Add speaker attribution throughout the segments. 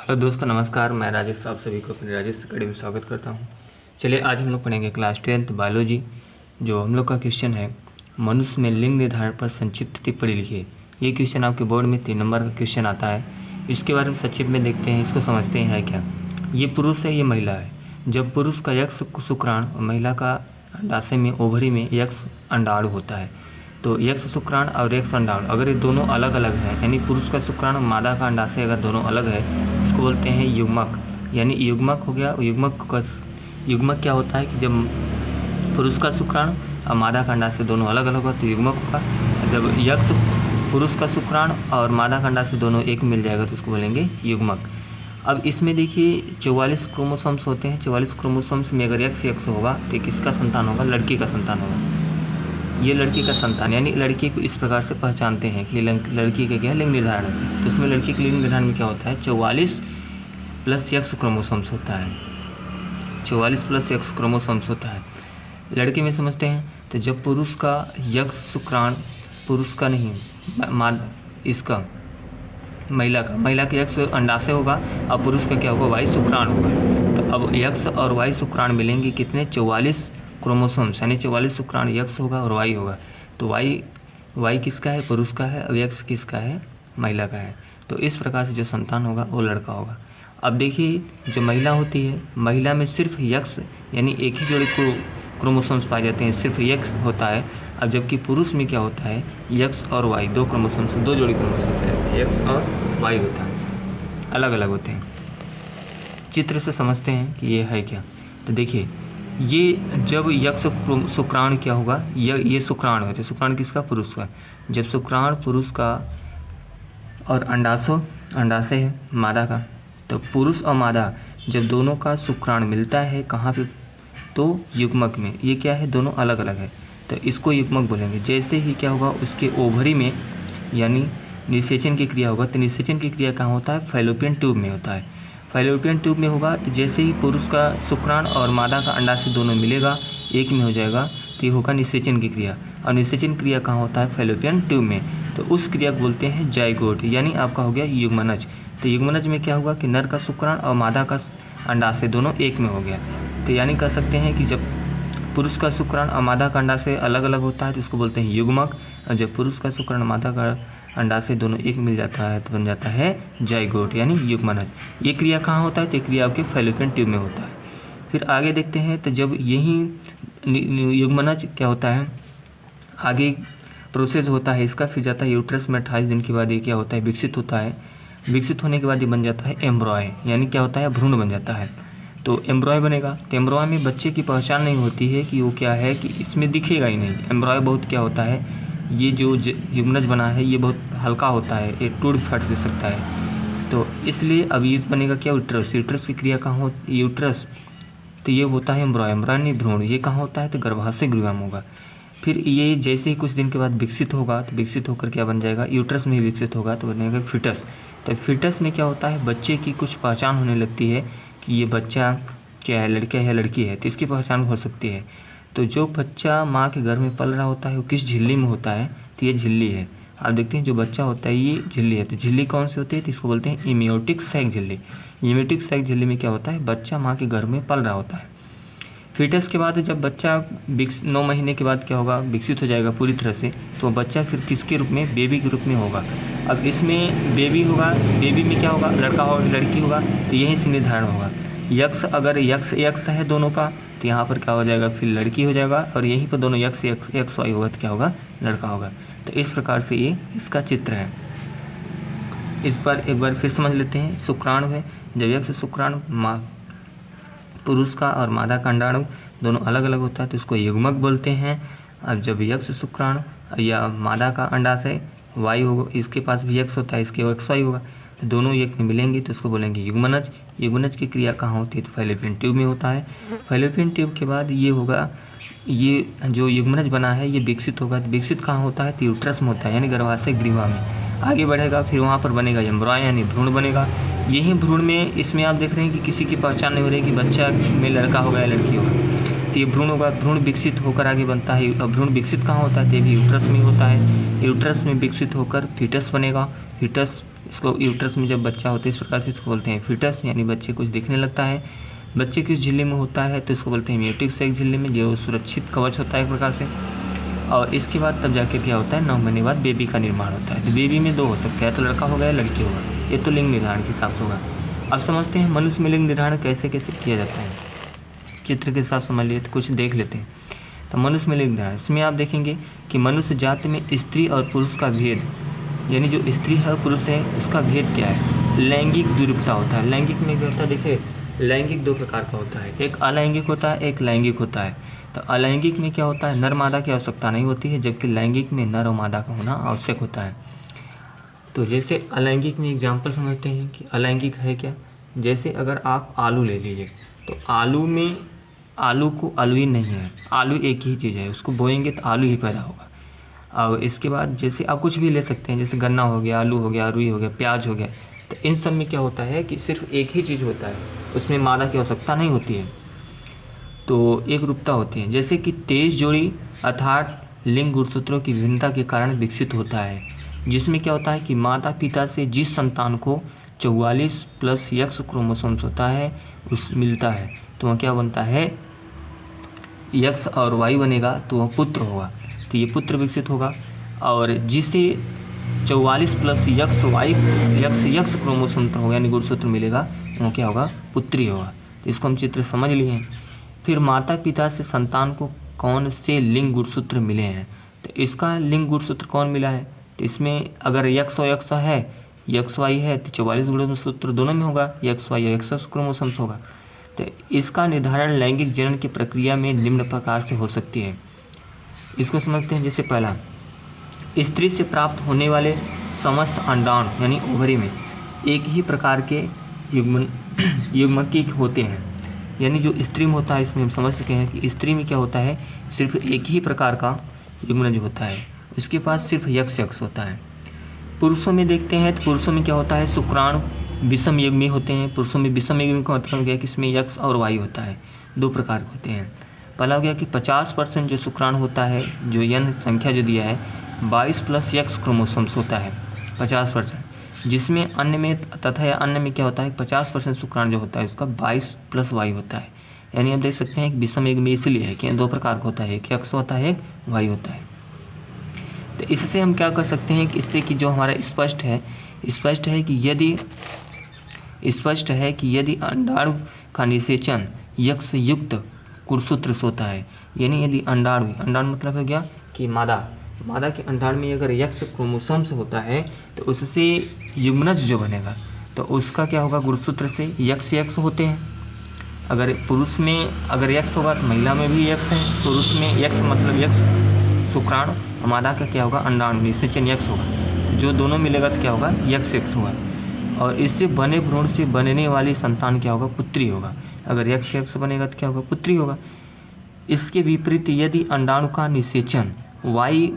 Speaker 1: Hello दोस्तों, नमस्कार। मैं राजेश, आप सभी को अपने राजेश अकेडमी में स्वागत करता हूं। चलिए आज हम लोग पढ़ेंगे क्लास 10th बायोलॉजी। जो हम लोग का क्वेश्चन है, मनुष्य में लिंग निर्धारण पर संक्षिप्त टिप्पणी लिखिए। ये क्वेश्चन आपके बोर्ड में 3 नंबर का क्वेश्चन आता है। इसके बारे में संक्षिप्त में देखते हैं, इसको समझते हैं है क्या। ये पुरुष है, ये महिला है। जब पुरुष का यक्ष शुक्राणु और महिला का अंडाशय में ओवरी में यक्ष अंडाणु होता है, तो यक्ष शुक्राणु और यक्ष अंडाणु अगर ये दोनों अलग अलग हैं, यानी पुरुष का शुक्राणु मादा का अंडाशय अगर दोनों अलग है, इसको बोलते हैं युग्मक। यानी युग्मक हो गया। युग्मक क्या होता है कि जब पुरुष का शुक्राणु और मादा का अंडाशय दोनों अलग अलग होगा तो युग्मक होगा। जब यक्ष पुरुष का शुक्राणु और मादा का अंडाशय दोनों एक मिल जाएगा तो उसको बोलेंगे युग्मक। अब इसमें देखिए 44 क्रोमोसोम्स होते हैं। 44 क्रोमोसोम्स में अगर यक्ष होगा तो किसका संतान होगा? लड़की का संतान होगा। ये लड़की का संतान, यानी लड़की को इस प्रकार से पहचानते हैं कि लड़की का क्या है, लिंग निर्धारण होता है। तो उसमें लड़की के लिंग निर्धारण में क्या होता है? 44 प्लस यक्ष क्रोमोसोम्स होता है। 44 प्लस यक्ष क्रोमोसोम्स होता है। लड़के में समझते हैं तो जब पुरुष का यक्ष शुक्राणु, पुरुष का नहीं इसका महिला का यक्ष अंडाशय होगा और पुरुष का क्या होगा? वाई शुक्राणु होगा। तो अब यक्ष और वाई शुक्राणु मिलेंगे कितने? 44 क्रोमोसोम्स, यानी 44 शुक्राणु यक्ष होगा और वाई होगा। तो वाई किसका है? पुरुष का है। और यक्ष किसका है? महिला का है। तो इस प्रकार से जो संतान होगा वो लड़का होगा। अब देखिए जो महिला होती है, महिला में सिर्फ यक्ष यानी एक ही जोड़ी क्रोमोसोम्स पाए जाते हैं, सिर्फ यक्ष होता है। अब जबकि पुरुष में क्या होता है? यक्ष और वाई दो जोड़ी क्रोमोसोम पाए जाते हैं। यक्ष और वाई होता है, अलग अलग होते हैं। चित्र से समझते हैं कि ये है क्या। तो देखिए ये जब यक्ष शुक्राणु क्या होगा? ये शुक्राणु है। तो शुक्राणु किसका? पुरुष का। जब शुक्राणु पुरुष का और अंडाशय है मादा का, तो पुरुष और मादा जब दोनों का शुक्राणु मिलता है कहाँ पे? तो युग्मक में। ये क्या है? दोनों अलग अलग है, तो इसको युग्मक बोलेंगे। जैसे ही क्या होगा? उसके ओवरी में यानी निषेचन की क्रिया होगा। तो निषेचन की क्रिया कहाँ होता है? फैलोपियन ट्यूब में होता है। फैलोपियन ट्यूब में होगा तो जैसे ही पुरुष का शुक्राणु और मादा का अंडाशय दोनों मिलेगा, एक में हो जाएगा, तो ये होगा निषेचन की क्रिया। और निषेचन क्रिया कहाँ होता है? फैलोपियन ट्यूब में। तो उस क्रिया को बोलते हैं जाइगोट, यानी आपका हो गया युग्मनज। तो युग्मनज में क्या होगा कि नर का शुक्राणु और मादा का अंडाशय दोनों एक में हो गया। तो यानी कह सकते हैं कि जब पुरुष का शुक्राणु और मादा का अंडाशय अलग अलग होता है तो उसको बोलते हैं युग्मक। और जब पुरुष का शुक्राणु और मादा का अंडाशय दोनों एक मिल जाता है तो बन जाता है जाइगोट, यानी युग्मनज। ये क्रिया कहाँ होता है? तो क्रिया आपके फैलोपियन ट्यूब में होता है। फिर आगे देखते हैं तो जब यही युग्मनज क्या होता है, आगे प्रोसेस होता है इसका, फिर जाता है यूट्रस में। 28 दिन के बाद ये क्या होता है? विकसित होता है। विकसित होने के बाद ये बन जाता है एम्ब्रॉय, यानी क्या होता है? भ्रूण बन जाता है। तो एम्ब्रॉय बनेगा। तो एम्ब्रॉय में बच्चे की पहचान नहीं होती है कि वो क्या है, कि इसमें दिखेगा ही नहीं। एम्ब्रॉय बहुत क्या होता है, ये जो युग्मनज बना है ये बहुत हल्का होता है, ये टूट फट भी सकता है। तो इसलिए अब ये बनेगा क्या? यूट्रस। यूट्रस की क्रिया कहाँ होती है? यूट्रस, तो ये होता है एम्ब्रॉय। एम्ब्रॉय नहीं भ्रूण। ये कहाँ होता है? तो गर्भाशय गृह में होगा। फिर ये जैसे ही कुछ दिन के बाद विकसित होगा तो विकसित होकर क्या बन जाएगा? यूट्रस में ही विकसित होगा तो बनेगा फिटस। तो फिटस में क्या होता है? बच्चे की कुछ पहचान होने लगती है कि ये बच्चा क्या है, लड़का है या लड़की है, तो इसकी पहचान हो सकती है। तो जो बच्चा माँ के घर में पल रहा होता है वो किस झिल्ली में होता है? तो ये झिल्ली है। आप देखते हैं जो बच्चा होता है ये झिल्ली है। तो झिल्ली कौन सी होती है? तो इसको बोलते हैं इमियोटिक सैक झिल्ली। इमियोटिक सैक झिल्ली में क्या होता है? बच्चा माँ के घर में पल रहा होता है। फीटस के बाद जब बच्चा 9 महीने के बाद क्या होगा? विकसित हो जाएगा पूरी तरह से, तो बच्चा फिर किसके रूप में? बेबी के रूप में होगा। अब इसमें बेबी होगा, बेबी में क्या होगा? लड़का और लड़की होगा, तो यहीं से निर्धारण होगा। यक्ष अगर यक्ष है दोनों का, तो यहाँ पर क्या हो जाएगा? फिर लड़की हो जाएगा। और यहीं पर दोनों यक्ष वाई होगा तो क्या होगा? लड़का होगा। तो इस प्रकार से ये इसका चित्र है। इस पर एक बार फिर समझ लेते हैं। शुक्राणु है, जब यक्ष शुक्राणु पुरुष का और मादा का अंडाणु दोनों अलग अलग होता है तो उसको युग्मक बोलते हैं। अब जब यक्ष शुक्राणु या मादा का अंडाशय वाई होगा, इसके पास भी यक्ष होता है, इसके यक्ष वाई होगा, तो दोनों एक में मिलेंगे तो उसको बोलेंगे युग्मनज। युग्मनज की क्रिया कहाँ होती है? तो फैलोपियन ट्यूब में होता है। फैलोपियन ट्यूब के बाद ये होगा, ये जो युग्मनज बना है ये विकसित होगा। तो विकसित कहाँ होता है? तो यूट्रस में होता है, यानी गर्भाशय गृह में। आगे बढ़ेगा फिर वहाँ पर बनेगा एम्ब्रॉय, यानी भ्रूण बनेगा। यही भ्रूण में इसमें आप देख रहे हैं कि किसी की पहचान नहीं हो रही कि बच्चा में लड़का होगा या लड़की होगा। तो ये भ्रूण होगा, भ्रूण विकसित होकर आगे बनता है। अब भ्रूण विकसित कहाँ होता है? तो ये भी यूट्रस में होता है। यूट्रस में विकसित होकर फीटस बनेगा। फीटस इसको यूट्रस में जब बच्चा होता है इस प्रकार से इसको बोलते हैं फीटस, यानी बच्चे कुछ दिखने लगता है। बच्चे किस झिल्ली में होता है तो इसको बोलते हैं म्यूटिक एक झिल्ली में, जो सुरक्षित कवच होता है एक प्रकार से। और इसके बाद तब जाके क्या होता है, 9 महीने बाद बेबी का निर्माण होता है। तो बेबी में 2 हो सकता है, तो लड़का होगा या लड़की होगा। ये तो लिंग निर्धारण के हिसाब से होगा। अब समझते हैं मनुष्य में लिंग निर्धारण कैसे कैसे किया जाता है। चित्र के हिसाब से समझ लिए तो कुछ देख लेते हैं। तो मनुष्य में लिंग निर्धारण, इसमें आप देखेंगे कि मनुष्य जाति में स्त्री और पुरुष का भेद, यानी जो स्त्री है और पुरुष है उसका भेद क्या है, लैंगिक द्विरूपता होता है। लैंगिक में क्या होता है, देखिए लैंगिक 2 प्रकार का होता है, एक अलैंगिक होता है, एक लैंगिक होता है। तो अलैंगिक में क्या होता है, नर मादा की आवश्यकता नहीं होती है, जबकि लैंगिक में नर और मादा का होना आवश्यक होता है। तो जैसे अलैंगिक में एग्जाम्पल समझते हैं कि अलैंगिक है क्या, जैसे अगर आप आलू ले लीजिए तो आलू में आलू को आलू ही नहीं है, आलू एक ही चीज़ है, उसको बोएंगे तो आलू ही पैदा होगा। और इसके बाद जैसे आप कुछ भी ले सकते हैं, जैसे गन्ना हो गया, आलू हो गया, रुई हो गया, प्याज हो गया। तो इन सब में क्या होता है कि सिर्फ एक ही चीज़ होता है, उसमें मादा की आवश्यकता नहीं होती है, तो एक रूपता होती है। जैसे कि 23 जोड़ी अर्थात लिंग गुणसूत्रों की विभिन्नता के कारण विकसित होता है, जिसमें क्या होता है कि माता पिता से जिस संतान को 44 प्लस X क्रोमोसोम्स होता है उस मिलता है, तो वह क्या बनता है, X और Y बनेगा, तो वह पुत्र होगा, तो ये पुत्र विकसित होगा। और जिसे 44 प्लस X क्रोमोसोम होगा यानी गुणसूत्र मिलेगा, वो क्या होगा, पुत्री होगा। तो इसको हम चित्र समझ लिए हैं। फिर माता पिता से संतान को कौन से लिंग गुणसूत्र मिले हैं, तो इसका लिंग गुणसूत्र कौन मिला है, तो इसमें अगर X और X है, XY है, तो 44 गुणसूत्र दोनों में होगा, XY और XX क्रोमोसोम्स होगा। तो इसका निर्धारण लैंगिक जनन की प्रक्रिया में निम्न प्रकार से हो सकती है। इसको समझते हैं। जैसे पहला, स्त्री से प्राप्त होने वाले समस्त अंडाणु यानी ओवरी में एक ही प्रकार के युग्मकी होते हैं, यानी जो स्त्री में होता है इसमें हम समझ सके हैं कि स्त्री में क्या होता है, सिर्फ एक ही प्रकार का युग्मनज होता है, उसके पास सिर्फ XX होता है। पुरुषों में देखते हैं तो पुरुषों में क्या होता है, शुक्राणु विषम युग्मी होते हैं। पुरुषों में विषम युग्मी का मतलब हो गया कि इसमें X और Y होता है, 2 प्रकार के होते हैं। पहला हो गया कि 50% जो शुक्राणु होता है, जो यन संख्या जो दिया है 22 प्लस X क्रोमोसोम्स होता है 50%, जिसमें अन्य में तथा या अन्य में क्या होता है 50% शुक्राणु जो होता है उसका 22 प्लस Y होता है। यानी आप देख सकते हैं कि विषम युग्मी इसलिए है कि 2 प्रकार का होता है, एक X होता है, एक Y होता है। तो इससे हम क्या कर सकते हैं कि इससे कि जो हमारा स्पष्ट है कि यदि अंडाणु का निषेचन X युक्त गुणसूत्र से होता है, यानी यदि अंडाणु मतलब हो गया कि मादा के अंडाणु में अगर X क्रोमोसोम से होता है तो उससे युग्मनज जो बनेगा तो उसका क्या होगा, गुणसूत्र से X होते हैं। अगर पुरुष में अगर X होगा तो महिला में भी X है, पुरुष में X मतलब X शुक्राणु, मादा का क्या होगा, अंडाणु निषेचन X होगा, तो जो दोनों मिलेगा तो क्या होगा, XX होगा। और इससे बने भ्रूण से बनने वाली संतान क्या होगा, पुत्री होगा। अगर XX बनेगा तो क्या होगा, पुत्री होगा। इसके विपरीत यदि अंडाणु का निषेचन Y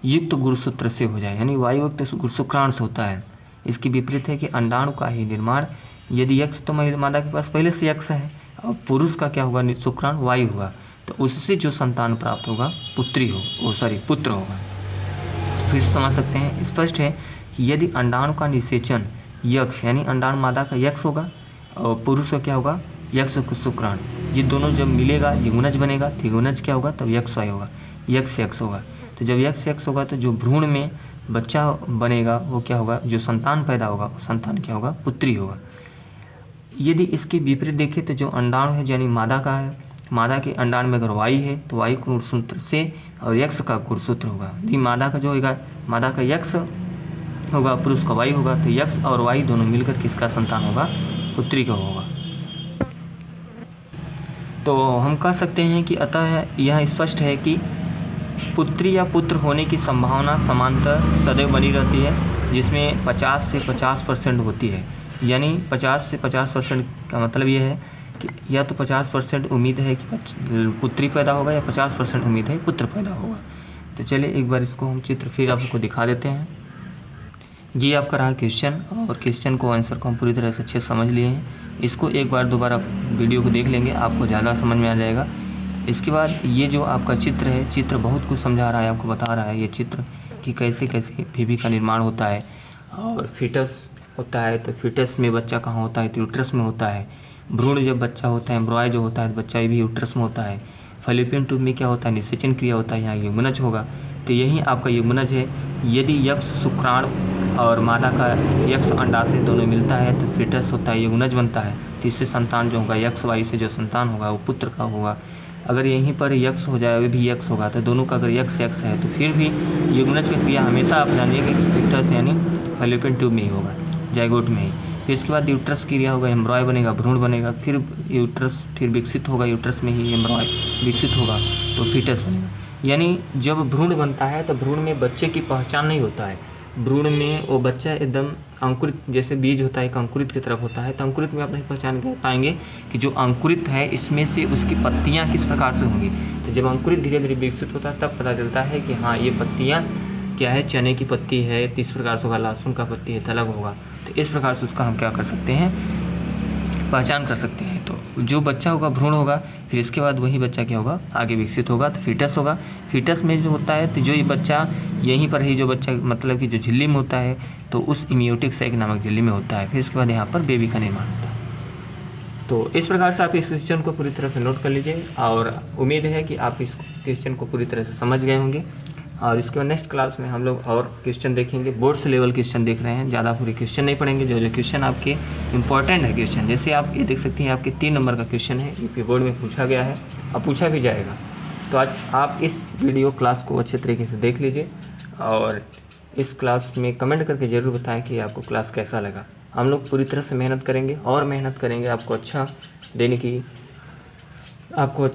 Speaker 1: युक्त गुणसूत्र से हो जाए, यानी Y युक्त शुक्राणु से होता है, इसके विपरीत है कि अंडाणु का ही निर्माण यदि X तो मादा के पास पहले से X है और पुरुष का क्या होगा, शुक्राणु Y होगा, तो उससे जो संतान प्राप्त होगा पुत्र होगा। तो फिर समझ सकते हैं, स्पष्ट है कि यदि अंडाणु का निषेचन X यानी अंडाणु मादा का X होगा और पुरुष का क्या होगा, X शुक्राणु, ये दोनों जब मिलेगा युग्मनज बनेगा, तो युग्मनज क्या होगा, तब XY होगा, XX होगा। तो जब XX होगा तो जो भ्रूण में बच्चा बनेगा वो क्या होगा, जो संतान पैदा होगा वो संतान क्या होगा, पुत्री होगा। यदि इसके विपरीत देखें तो जो अंडाणु है यानी मादा का है, मादा के अंडाणु में अगर Y है तो Y गुणसूत्र से और X का गुणसूत्र होगा। यदि मादा का जो होगा, मादा का X होगा, पुरुष का Y होगा, तो X और Y दोनों मिलकर किसका संतान होगा, पुत्री का होगा। तो हम कह सकते हैं कि अतः यह स्पष्ट है कि पुत्री या पुत्र होने की संभावना समांतर सदैव बनी रहती है, जिसमें 50 से 50% होती है। यानी 50 से 50% का मतलब ये है कि या तो 50% उम्मीद है कि पुत्री पैदा होगा या 50% उम्मीद है पुत्र पैदा होगा। तो चलिए एक बार इसको हम चित्र फिर आपको दिखा देते हैं। ये आपका रहा क्वेश्चन, और क्वेश्चन को आंसर को हम पूरी तरह से अच्छे से समझ लिए हैं। इसको एक बार दोबारा वीडियो को देख लेंगे, आपको ज़्यादा समझ में आ जाएगा। इसके बाद ये जो आपका चित्र है, चित्र बहुत कुछ समझा रहा है, आपको बता रहा है ये चित्र कि कैसे कैसे बेबी का निर्माण होता है और फीटस होता है तो फीटस में बच्चा कहाँ होता है, तो यूट्रस में होता है। भ्रूण जब बच्चा होता है, एम्ब्रॉय जो होता है, तो बच्चा भी यूट्रस में होता है। फैलोपियन ट्यूब में क्या होता है, निषेचन क्रिया होता है, यहाँ युग्मनज होगा, तो यही आपका युग्मनज है। यदि यक्ष शुक्राणु और मादा का यक्ष अंडाशय दोनों मिलता है तो फीटस होता है, युग्मनज बनता है। तो इससे संतान जो होगा, यक्ष वाई से जो संतान होगा वो पुत्र का होगा। अगर यहीं पर यक्ष हो जाए, भी यक्ष होगा, तो दोनों का अगर यक्ष है तो फिर भी युग्मनज की क्रिया हमेशा आप जानिए कि फीटस यानी फैलोपियन ट्यूब में ही होगा, जाइगोट में ही। फिर इसके बाद यूट्रस की क्रिया होगा, एम्ब्रॉय बनेगा, भ्रूण बनेगा, फिर यूट्रस फिर विकसित होगा, यूट्रस में ही एम्ब्रॉय विकसित होगा तो फीटस बनेगा। यानी जब भ्रूण बनता है तो भ्रूण में बच्चे की पहचान नहीं होता है। भ्रूण में वो बच्चा एकदम अंकुरित, जैसे बीज होता है एक अंकुरित की तरफ होता है, तो अंकुरित में आप नहीं पहचान पाएंगे कि जो अंकुरित है इसमें से उसकी पत्तियां किस प्रकार से होंगी। तो जब अंकुरित धीरे धीरे विकसित होता है तब पता चलता है कि हाँ ये पत्तियां क्या है, चने की पत्ती है, तो इस प्रकार से होगा, लहसुन का पत्ती है तो अलग होगा। तो इस प्रकार से उसका हम क्या कर सकते हैं, पहचान कर सकते हैं। तो जो बच्चा होगा भ्रूण होगा, फिर इसके बाद वही बच्चा क्या होगा, आगे विकसित होगा तो फीटस होगा। फीटस में जो होता है तो जो ये बच्चा यहीं पर ही जो बच्चा मतलब कि जो झिल्ली में होता है तो उस इमियोटिक सैक नामक झिल्ली में होता है। फिर इसके बाद यहाँ पर बेबी का निर्माण होता है। तो इस प्रकार से आप इस क्वेश्चन को पूरी तरह से नोट कर लीजिए और उम्मीद है कि आप इस क्वेश्चन को पूरी तरह से समझ गए होंगे। और इसके बाद नेक्स्ट क्लास में हम लोग और क्वेश्चन देखेंगे, बोर्ड से लेवल क्वेश्चन देख रहे हैं, ज़्यादा पूरे क्वेश्चन नहीं पढ़ेंगे। जो जो क्वेश्चन आपके इंपॉर्टेंट है क्वेश्चन, जैसे आप ये देख सकते हैं आपके 3 नंबर का क्वेश्चन है, यूपी बोर्ड में पूछा गया है और पूछा भी जाएगा। तो आज आप इस वीडियो क्लास को अच्छे तरीके से देख लीजिए और इस क्लास में कमेंट करके ज़रूर बताएं कि आपको क्लास कैसा लगा। हम लोग पूरी तरह से मेहनत करेंगे और मेहनत करेंगे आपको अच्छा देने की, आपको